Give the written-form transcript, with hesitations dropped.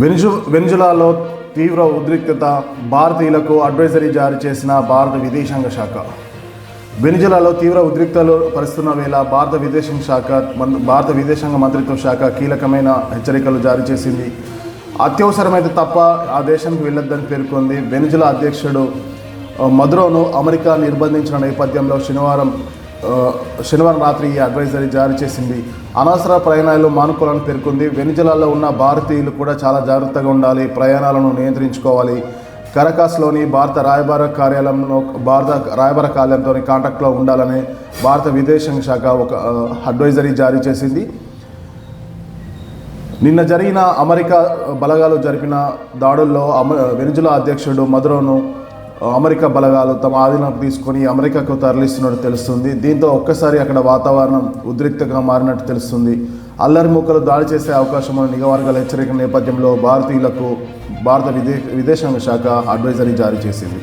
వెనిజులాలో తీవ్ర ఉద్రిక్తత, భారతీయులకు అడ్వైజరీ జారీ చేసిన భారత విదేశాంగ శాఖ. వెనిజులాలో తీవ్ర ఉద్రిక్తతలు పరిస్తున్న వేళ భారత విదేశాంగ మంత్రిత్వ శాఖ కీలకమైన హెచ్చరికలు జారీ చేసింది. అత్యవసరమైతే తప్ప ఆ దేశానికి వెళ్ళొద్దని పేర్కొంది. వెనిజులా అధ్యక్షుడు మదురోను అమెరికా నిర్బంధించిన నేపథ్యంలో శనివారం రాత్రి ఈ అడ్వైజరీ జారీ చేసింది. అనవసర ప్రయాణాలు మానుకోవాలని పేర్కొంది. వెనిజులాలో ఉన్న భారతీయులు కూడా చాలా జాగ్రత్తగా ఉండాలి, ప్రయాణాలను నియంత్రించుకోవాలి. కరకాస్లోని భారత రాయబార కార్యాలయంతో కాంటాక్ట్లో ఉండాలని భారత విదేశాంగ శాఖ ఒక అడ్వైజరీ జారీ చేసింది. నిన్న జరిగిన అమెరికా బలగాలు జరిపిన దాడుల్లో వెనిజులా అధ్యక్షుడు మదురోను అమెరికా బలగాలు తమ ఆధీనంలోకి తీసుకొని అమెరికాకు తరలిస్తున్నట్టు తెలుస్తుంది. దీంతో ఒక్కసారి అక్కడ వాతావరణం ఉద్రిక్తంగా మారినట్టు తెలుస్తుంది. అల్లరి మూకలు దాడి చేసే అవకాశం ఉన్న నిఘా వర్గాల హెచ్చరిక నేపథ్యంలో భారతీయులకు భారత విదేశాంగ శాఖ అడ్వైజరీ జారీ చేసింది.